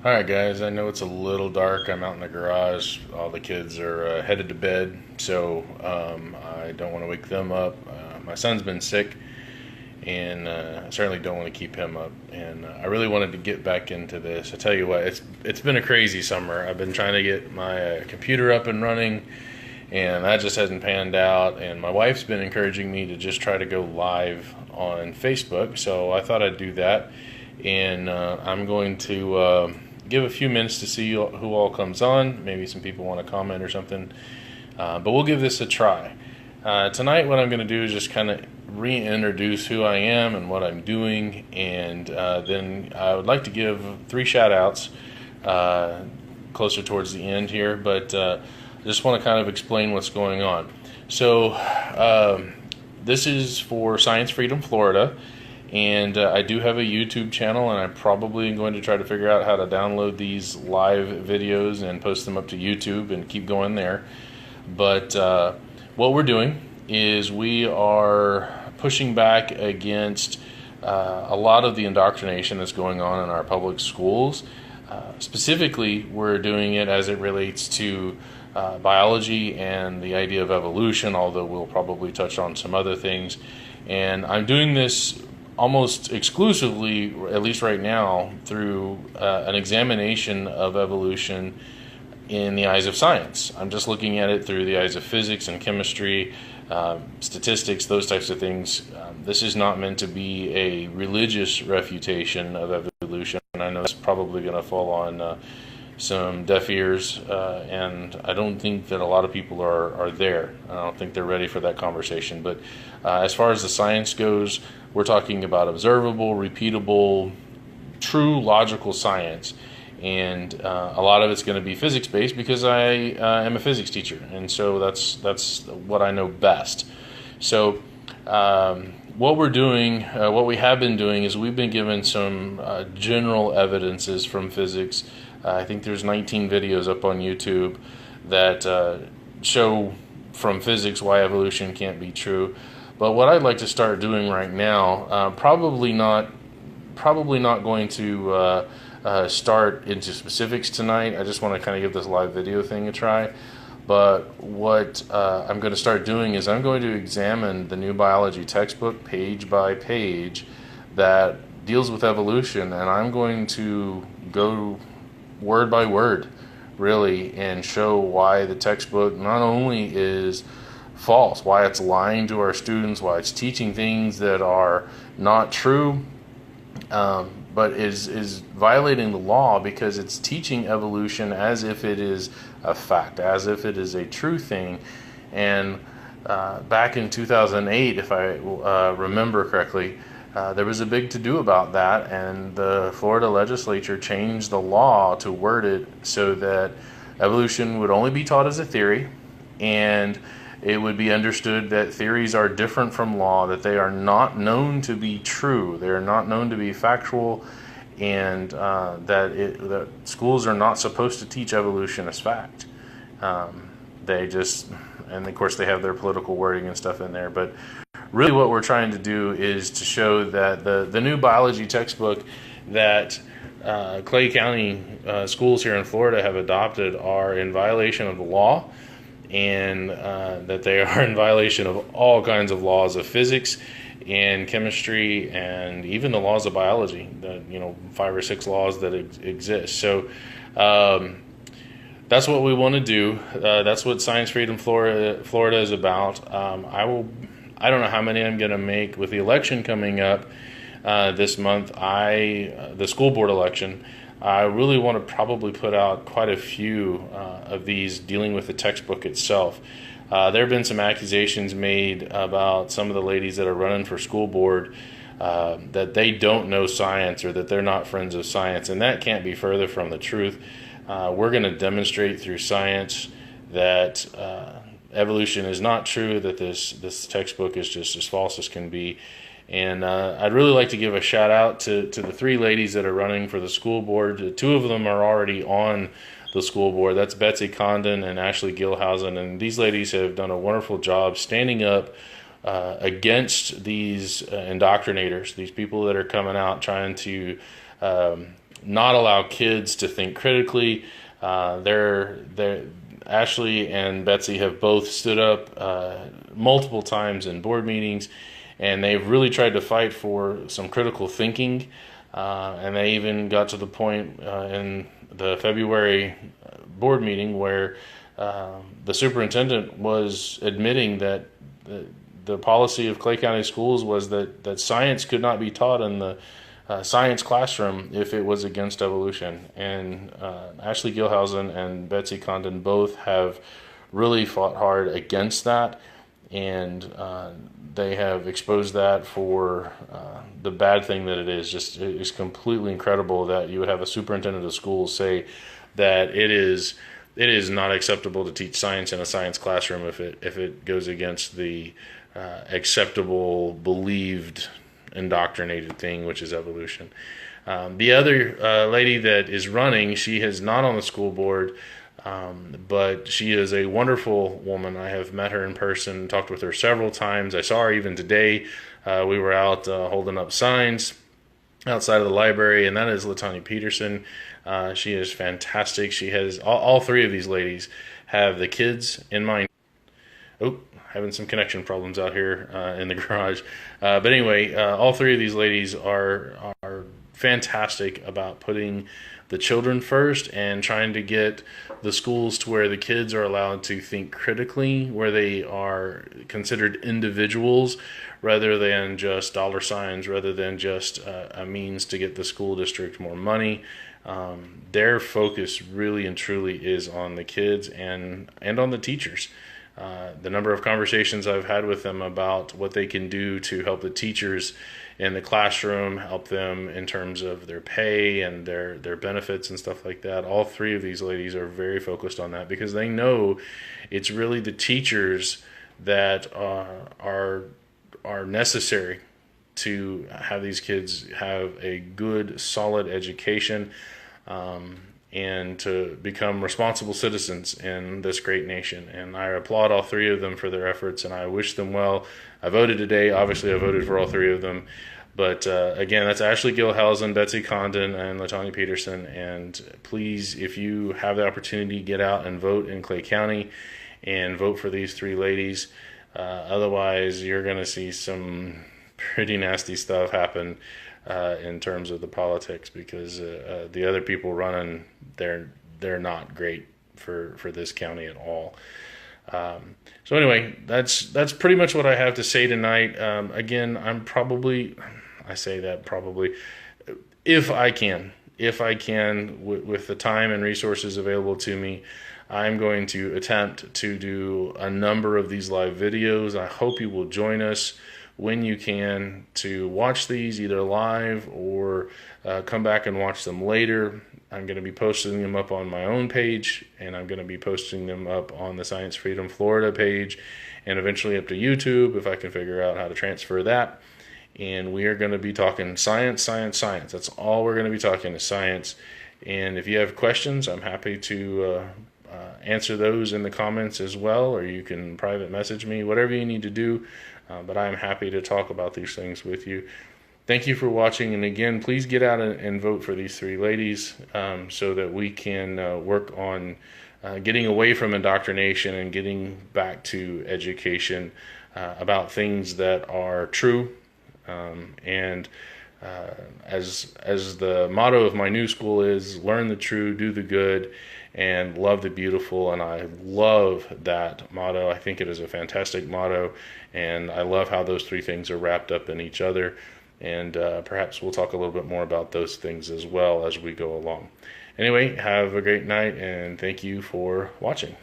All right, guys. I know it's a little dark. I'm out in the garage. All the kids are headed to bed, so I don't want to wake them up. My son's been sick, and I certainly don't want to keep him up. And I really wanted to get back into this. I tell you what, it's been a crazy summer. I've been trying to get my computer up and running, and that just hasn't panned out. And my wife's been encouraging me to just try to go live on Facebook, so I thought I'd do that. And I'm going to give a few minutes to see who all comes on. Maybe some people want to comment or something, but we'll give this a try. Tonight, what I'm going to do is just kind of reintroduce who I am and what I'm doing, and then I would like to give 3 shout outs closer towards the end here, but just want to kind of explain what's going on. So this is for Science Freedom Florida, and I do have a YouTube channel, and I'm probably going to try to figure out how to download these live videos and post them up to YouTube and keep going there. But what we're doing is we are pushing back against a lot of the indoctrination that's going on in our public schools. Specifically, we're doing it as it relates to biology and the idea of evolution, although we'll probably touch on some other things. And I'm doing this almost exclusively, at least right now, through an examination of evolution in the eyes of science. I'm just looking at it through the eyes of physics and chemistry, statistics, those types of things. This is not meant to be a religious refutation of evolution. I know it's probably going to fall on some deaf ears, and I don't think that a lot of people are there. I don't think they're ready for that conversation. But as far as the science goes, we're talking about observable, repeatable, true logical science. And a lot of it's going to be physics-based because I am a physics teacher, and so that's what I know best. So what we're doing, what we have been doing, is we've been given some general evidences from physics. I think there's 19 videos up on YouTube that show from physics why evolution can't be true. But what I'd like to start doing right now, probably not going to start into specifics tonight. I just want to kind of give this live video thing a try. But what I'm going to start doing is I'm going to examine the new biology textbook page by page that deals with evolution, and I'm going to go word by word, really, and show why the textbook not only is false, why it's lying to our students, why it's teaching things that are not true, but is violating the law because it's teaching evolution as if it is a fact, as if it is a true thing. And back in 2008, if I remember correctly, there was a big to-do about that, and the Florida legislature changed the law to word it so that evolution would only be taught as a theory, and it would be understood that theories are different from law, that they are not known to be true, they are not known to be factual, and that schools are not supposed to teach evolution as fact. They just, and of course they have their political wording and stuff in there, but really what we're trying to do is to show that the new biology textbook that Clay County schools here in Florida have adopted are in violation of the law, and that they are in violation of all kinds of laws of physics and chemistry and even the laws of biology, the 5 or 6 laws that exist. So that's what we want to do. That's what Science Freedom Florida is about. I don't know how many I'm going to make with the election coming up this month. The school board election. I really want to probably put out quite a few of these dealing with the textbook itself. There have been some accusations made about some of the ladies that are running for school board that they don't know science or that they're not friends of science, and that can't be further from the truth. We're going to demonstrate through science that evolution is not true, that this textbook is just as false as can be. And I'd really like to give a shout out to the 3 ladies that are running for the school board. 2 of them are already on the school board. That's Betsy Condon and Ashley Gilhausen. And these ladies have done a wonderful job standing up against these indoctrinators, these people that are coming out trying to not allow kids to think critically. Ashley and Betsy have both stood up multiple times in board meetings, and they've really tried to fight for some critical thinking. And they even got to the point in the February board meeting where the superintendent was admitting that the policy of Clay County Schools was that science could not be taught in the science classroom if it was against evolution. And Ashley Gilhausen and Betsy Condon both have really fought hard against that, and they have exposed that for the bad thing that it is. It's completely incredible that you would have a superintendent of schools say that it is not acceptable to teach science in a science classroom if it goes against the acceptable, believed, indoctrinated thing, which is evolution. The other lady that is running, she is not on the school board, but she is a wonderful woman. I have met her in person, talked with her several times. I saw her even today. We were out holding up signs outside of the library, and that is Latanya Peterson. She is fantastic. She has all three of these ladies have the kids in mind. Oh, having some connection problems out here in the garage. But anyway, all three of these ladies are fantastic about putting the children first and trying to get the schools to where the kids are allowed to think critically, where they are considered individuals rather than just dollar signs, rather than just a means to get the school district more money. Their focus really and truly is on the kids and on the teachers. The number of conversations I've had with them about what they can do to help the teachers in the classroom, help them in terms of their pay and their benefits and stuff like that. All three of these ladies are very focused on that because they know it's really the teachers that are necessary to have these kids have a good, solid education, and to become responsible citizens in this great nation. And I applaud all three of them for their efforts, and I wish them well. I voted today. Obviously, I voted for all three of them. But again, that's Ashley Gilhausen, Betsy Condon, and Latanya Peterson. And please, if you have the opportunity, get out and vote in Clay County and vote for these three ladies. Otherwise, you're going to see some pretty nasty stuff happen in terms of the politics, because the other people running, they're not great for this county at all. So anyway, that's pretty much what I have to say tonight. Again, I say that probably, if I can, with the time and resources available to me, I'm going to attempt to do a number of these live videos. I hope you will join us when you can to watch these either live or come back and watch them later. I'm going to be posting them up on my own page, and I'm going to be posting them up on the Science Freedom Florida page, and eventually up to YouTube if I can figure out how to transfer that. And we are going to be talking science. That's all we're going to be talking is science. And if you have questions, I'm happy to answer those in the comments as well, or you can private message me, whatever you need to do. But I'm happy to talk about these things with you. Thank you for watching, and again, please get out and vote for these three ladies so that we can work on getting away from indoctrination and getting back to education about things that are true. And as the motto of my new school is, learn the true, do the good, and love the beautiful. And I love that motto. I think it is a fantastic motto, and I love how those three things are wrapped up in each other. And perhaps we'll talk a little bit more about those things as well as we go along. Anyway, have a great night, and thank you for watching.